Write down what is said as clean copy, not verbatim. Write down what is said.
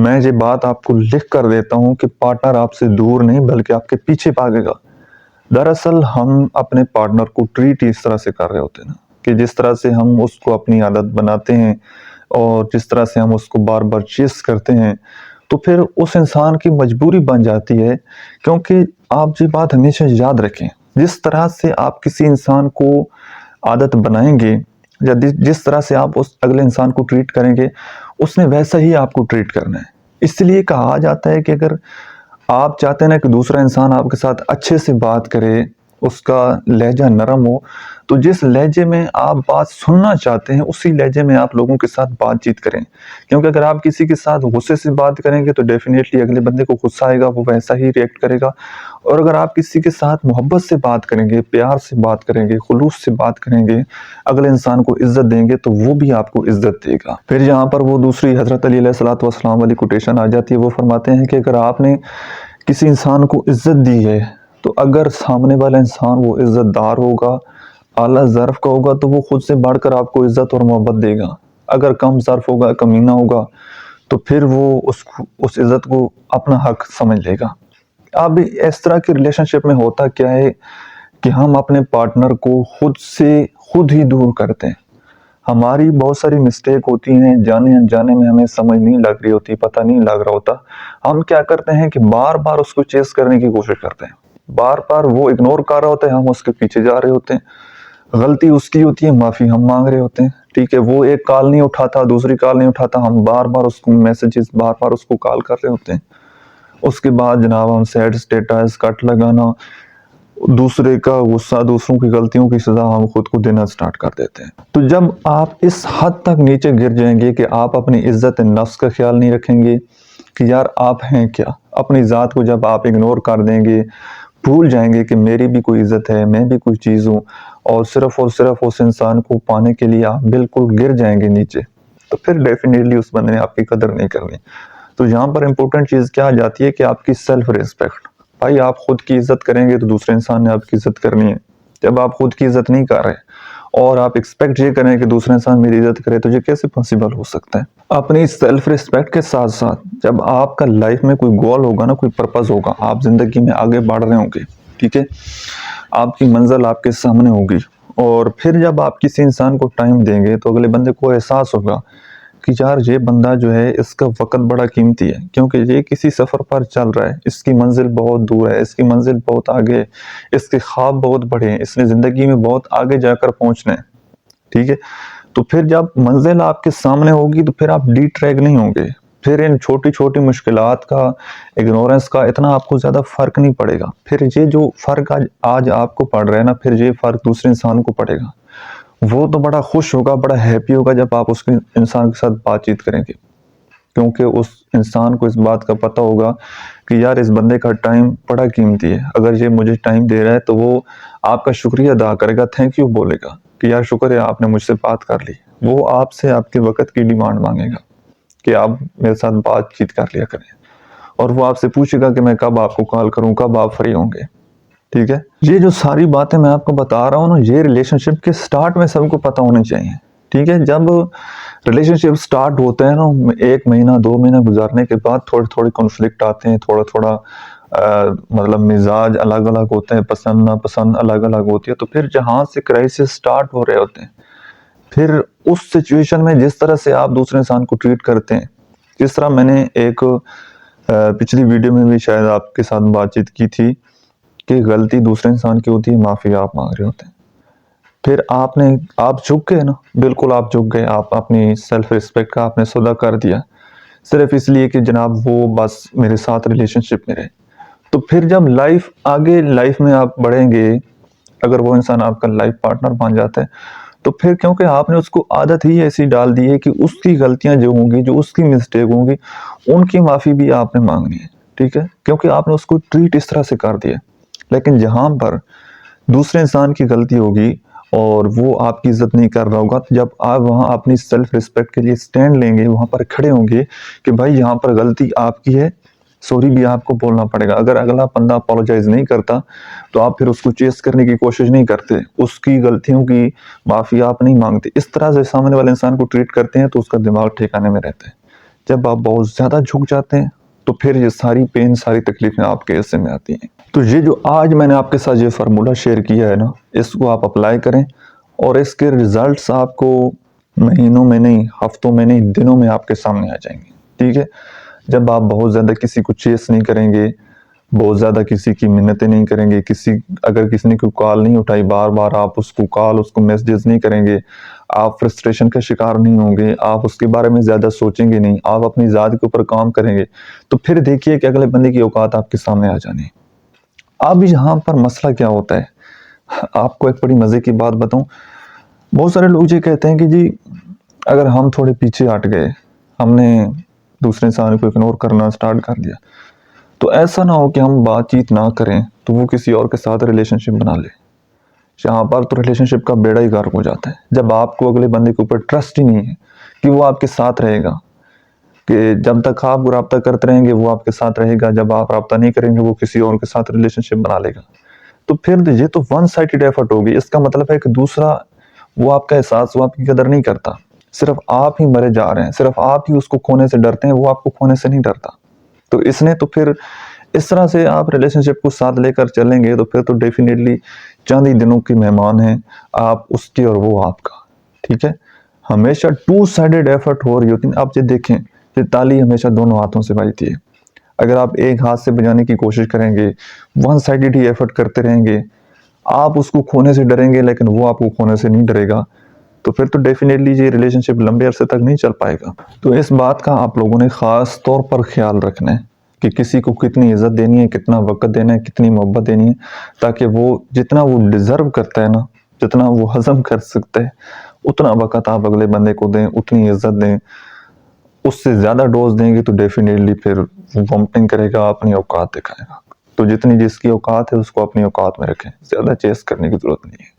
میں یہ بات آپ کو لکھ کر دیتا ہوں کہ پارٹنر آپ سے دور نہیں بلکہ آپ کے پیچھے بھاگے گا۔ دراصل ہم اپنے پارٹنر کو ٹریٹ اس طرح سے کر رہے ہوتے ہیں نا کہ جس طرح سے ہم اس کو اپنی عادت بناتے ہیں اور جس طرح سے ہم اس کو بار بار چیز کرتے ہیں، تو پھر اس انسان کی مجبوری بن جاتی ہے۔ کیونکہ آپ یہ بات ہمیشہ یاد رکھیں، جس طرح سے آپ کسی انسان کو عادت بنائیں گے یا جس طرح سے آپ اس اگلے انسان کو ٹریٹ کریں گے، اس نے ویسا ہی آپ کو ٹریٹ کرنا ہے۔ اس لیے کہا جاتا ہے کہ اگر آپ چاہتے ہیں کہ دوسرا انسان آپ کے ساتھ اچھے سے بات کرے، اس کا لہجہ نرم ہو، تو جس لہجے میں آپ بات سننا چاہتے ہیں اسی لہجے میں آپ لوگوں کے ساتھ بات چیت کریں۔ کیونکہ اگر آپ کسی کے ساتھ غصے سے بات کریں گے تو ڈیفینیٹلی اگلے بندے کو غصہ آئے گا، وہ ویسا ہی ریئیکٹ کرے گا۔ اور اگر آپ کسی کے ساتھ محبت سے بات کریں گے، پیار سے بات کریں گے، خلوص سے بات کریں گے، اگلے انسان کو عزت دیں گے تو وہ بھی آپ کو عزت دے گا۔ پھر یہاں پر وہ دوسری حضرت علی علیہ السلام والی کوٹیشن آ جاتی ہے۔ وہ فرماتے ہیں کہ اگر آپ نے کسی انسان کو عزت دی ہے تو اگر سامنے والا انسان وہ عزت دار ہوگا، اعلیٰ ظرف کا ہوگا، تو وہ خود سے بڑھ کر آپ کو عزت اور محبت دے گا۔ اگر کم ظرف ہوگا، کمینہ ہوگا، تو پھر وہ اس عزت کو اپنا حق سمجھ لے گا۔ اب اس طرح کی ریلیشن شپ میں ہوتا کیا ہے کہ ہم اپنے پارٹنر کو خود ہی دور کرتے ہیں۔ ہماری بہت ساری مسٹیک ہوتی ہیں، جانے انجانے میں ہمیں سمجھ نہیں لگ رہی ہوتی، پتہ نہیں لگ رہا ہوتا۔ ہم کیا کرتے ہیں کہ بار بار اس کو چیز کرنے کی کوشش کرتے ہیں، بار بار وہ اگنور کر رہا ہوتا ہے، ہم اس کے پیچھے جا رہے ہوتے ہیں۔ غلطی اس کی ہوتی ہے، معافی ہم مانگ رہے ہوتے ہیں، ٹھیک ہے۔ وہ ایک کال نہیں اٹھاتا، دوسری کال نہیں اٹھاتا، ہم بار بار اس کو میسیجز، بار بار اس کو کال کر رہے ہوتے ہیں۔ اس کے بعد جناب ہم سیڈ سٹیٹس، کٹ لگانا، دوسرے کا غصہ، دوسروں کی غلطیوں کی سزا ہم خود کو دینا سٹارٹ کر دیتے ہیں۔ تو جب آپ اس حد تک نیچے گر جائیں گے کہ آپ اپنی عزت نفس کا خیال نہیں رکھیں گے کہ یار آپ ہیں کیا، اپنی ذات کو جب آپ اگنور کر دیں گے، بھول جائیں گے کہ میری بھی کوئی عزت ہے، میں بھی کوئی چیز ہوں، اور صرف اس انسان کو پانے کے لیے آپ بالکل گر جائیں گے نیچے، تو پھر ڈیفینیٹلی اس بندے نے آپ کی قدر نہیں کرنی۔ تو یہاں پر امپورٹنٹ چیز کیا آ جاتی ہے کہ آپ کی سیلف ریسپیکٹ۔ بھائی آپ خود کی عزت کریں گے تو دوسرے انسان نے آپ کی عزت کرنی ہے۔ جب آپ خود کی عزت نہیں کر رہے اور آپ ایکسپیکٹ یہ کریں کہ دوسرے انسان میری عزت کرے، تو یہ کیسے پاسبل ہو سکتا ہے؟ اپنی سیلف ریسپیکٹ کے ساتھ ساتھ جب آپ کا لائف میں کوئی گول ہوگا نا، کوئی پرپز ہوگا، آپ زندگی میں آگے بڑھ رہے ہوں گے، ٹھیک ہے، آپ کی منزل آپ کے سامنے ہوگی، اور پھر جب آپ کسی انسان کو ٹائم دیں گے تو اگلے بندے کو احساس ہوگا کہ یار یہ بندہ جو ہے اس کا وقت بڑا قیمتی ہے، کیونکہ یہ کسی سفر پر چل رہا ہے، اس کی منزل بہت دور ہے، اس کی منزل بہت آگے ہے، اس کے خواب بہت بڑے ہیں، اس نے زندگی میں بہت آگے جا کر پہنچنا ہے، ٹھیک ہے۔ تو پھر جب منزل آپ کے سامنے ہوگی تو پھر آپ ڈی ٹریک نہیں ہوں گے، پھر ان چھوٹی چھوٹی مشکلات کا، اگنورنس کا اتنا آپ کو زیادہ فرق نہیں پڑے گا۔ پھر یہ جو فرق آج آپ کو پڑ رہا ہے نا، پھر یہ فرق دوسرے انسان کو پڑے گا۔ وہ تو بڑا خوش ہوگا، بڑا ہیپی ہوگا جب آپ اس انسان کے ساتھ بات چیت کریں گے، کیونکہ اس انسان کو اس بات کا پتہ ہوگا کہ یار اس بندے کا ٹائم بڑا قیمتی ہے، اگر یہ مجھے ٹائم دے رہا ہے تو وہ آپ کا شکریہ ادا کرے گا، تھینک یو بولے گا کہ یار شکر ہے آپ نے مجھ سے بات کر لی۔ وہ آپ سے آپ کے وقت کی ڈیمانڈ مانگے گا کہ آپ میرے ساتھ بات چیت کر لیا کریں، اور وہ آپ سے پوچھے گا کہ میں کب آپ کو کال کروں، کب آپ فری ہوں گے، ٹھیک ہے۔ یہ جو ساری باتیں میں آپ کو بتا رہا ہوں نا، یہ ریلیشن شپ کے سٹارٹ میں سب کو پتہ ہونے چاہیے، ٹھیک ہے۔ جب ریلیشن شپ سٹارٹ ہوتے ہیں نا، 1 مہینہ 2 مہینہ گزارنے کے بعد تھوڑے تھوڑے کنفلکٹ آتے ہیں، تھوڑا مطلب مزاج الگ الگ ہوتے ہیں، پسند ناپسند الگ الگ ہوتی ہے، تو پھر جہاں سے کرائسس سٹارٹ ہو رہے ہوتے ہیں، پھر اس سچویشن میں جس طرح سے آپ دوسرے انسان کو ٹریٹ کرتے ہیں، جس طرح میں نے ایک پچھلی ویڈیو میں بھی شاید آپ کے ساتھ بات چیت کی تھی کہ غلطی دوسرے انسان کی ہوتی ہے، معافی آپ مانگ رہے ہوتے ہیں۔ پھر آپ جھک گئے نا، بالکل آپ جھک گئے، آپ اپنی سیلف ریسپیکٹ کا آپ نے سودا کر دیا، صرف اس لیے کہ جناب وہ بس میرے ساتھ ریلیشن شپ میں رہے۔ تو پھر جب آگے لائف میں آپ بڑھیں گے، اگر وہ انسان آپ کا لائف پارٹنر بن جاتا ہے، تو پھر کیونکہ آپ نے اس کو عادت ہی ایسی ڈال دی ہے کہ اس کی غلطیاں جو ہوں گی، جو اس کی مسٹیک ہوں گی، ان کی معافی بھی آپ نے مانگنی ہے، ٹھیک ہے، کیونکہ آپ نے اس کو ٹریٹ اس طرح سے کر دیا۔ لیکن جہاں پر دوسرے انسان کی غلطی ہوگی اور وہ آپ کی عزت نہیں کر رہا ہوگا، جب آپ وہاں اپنی سیلف ریسپیکٹ کے لیے سٹینڈ لیں گے، وہاں پر کھڑے ہوں گے کہ بھائی یہاں پر غلطی آپ کی ہے، سوری بھی آپ کو بولنا پڑے گا۔ اگر اگلا بندہ اپولوجائز نہیں کرتا تو آپ پھر اس کو چیز کرنے کی کوشش نہیں کرتے، اس کی غلطیوں کی معافی آپ نہیں مانگتے، اس طرح سے سامنے والے انسان کو ٹریٹ کرتے ہیں تو اس کا دماغ ٹھکانے میں رہتا ہے۔ جب آپ بہت زیادہ جھک جاتے ہیں تو پھر یہ ساری پین، ساری تکلیفیں آپ کے حصے میں آتی ہیں۔ تو یہ جو آج میں نے آپ کے ساتھ یہ فارمولہ شیئر کیا ہے نا، اس کو آپ اپلائی کریں اور اس کے ریزلٹس آپ کو مہینوں میں نہیں، ہفتوں میں نہیں، دنوں میں آپ کے سامنے آ جائیں گے، ٹھیک ہے؟ جب آپ بہت زیادہ کسی کو چیس نہیں کریں گے، بہت زیادہ کسی کی منتیں نہیں کریں گے، اگر کسی نے کوئی کال نہیں اٹھائی، بار بار آپ اس کو کال، اس کو میسیجز نہیں کریں گے، آپ فرسٹریشن کا شکار نہیں ہوں گے، آپ اس کے بارے میں زیادہ سوچیں گے نہیں، آپ اپنی ذات کے اوپر کام کریں گے، تو پھر دیکھیے کہ اگلے بندے کی اوقات آپ کے سامنے آ جانے۔ اب یہاں پر مسئلہ کیا ہوتا ہے، آپ کو ایک بڑی مزے کی بات بتاؤں، بہت سارے لوگ یہ کہتے ہیں کہ جی اگر ہم تھوڑے پیچھے ہٹ گئے، ہم نے دوسرے انسان کو اگنور کرنا سٹارٹ کر دیا، تو ایسا نہ ہو کہ ہم بات چیت نہ کریں تو وہ کسی اور کے ساتھ ریلیشن شپ بنا لے۔ یہاں پر تو ریلیشن شپ کا بیڑا ہی غرق ہو جاتا ہے، جب آپ کو اگلے بندے کے اوپر ٹرسٹ ہی نہیں ہے کہ وہ آپ کے ساتھ رہے گا، کہ جب تک آپ رابطہ کرتے رہیں گے وہ آپ کے ساتھ رہے گا، جب آپ رابطہ نہیں کریں گے وہ کسی اور کے ساتھ ریلیشن شپ بنا لے گا، تو پھر یہ تو ون سائیڈڈ ایفرٹ ہوگی۔ اس کا مطلب ہے کہ دوسرا وہ آپ کا احساس، وہ آپ کی قدر نہیں کرتا، صرف آپ ہی مرے جا رہے ہیں، صرف آپ ہی اس کو کھونے سے ڈرتے ہیں، وہ آپ کو کھونے سے نہیں ڈرتا۔ تو اس نے تو پھر اس طرح سے آپ ریلیشن شپ کو ساتھ لے کر چلیں گے تو پھر تو ڈیفینیٹلی چند ہی دنوں کی مہمان ہیں آپ اس کی اور وہ آپ کا، ٹھیک ہے؟ ہمیشہ ٹو سائیڈڈ ایفرٹ ہو رہی ہوتی ہے۔ آپ یہ دیکھیں کہ تالی ہمیشہ دونوں ہاتھوں سے بجتی ہے، اگر آپ ایک ہاتھ سے بجانے کی کوشش کریں گے، ون سائیڈڈ ہی ایفرٹ کرتے رہیں گے، آپ اس کو کھونے سے ڈریں گے لیکن وہ آپ کو کھونے سے نہیں ڈرے گا، تو پھر تو ڈیفینیٹلی یہ ریلیشن شپ لمبے عرصے تک نہیں چل پائے گا۔ تو اس بات کا آپ لوگوں نے خاص طور پر خیال رکھنا ہے کہ کسی کو کتنی عزت دینی ہے، کتنا وقت دینا ہے، کتنی محبت دینی ہے، تاکہ وہ جتنا وہ ڈیزرو کرتا ہے نا، جتنا وہ ہضم کر سکتا ہے، اتنا وقت آپ اگلے بندے کو دیں، اتنی عزت دیں۔ اس سے زیادہ ڈوز دیں گے تو ڈیفینیٹلی پھر وہ وامٹنگ کرے گا، اپنی اوقات دکھائے گا۔ تو جتنی جس کی اوقات ہے اس کو اپنی اوقات میں رکھیں، زیادہ چیس کرنے کی ضرورت نہیں ہے۔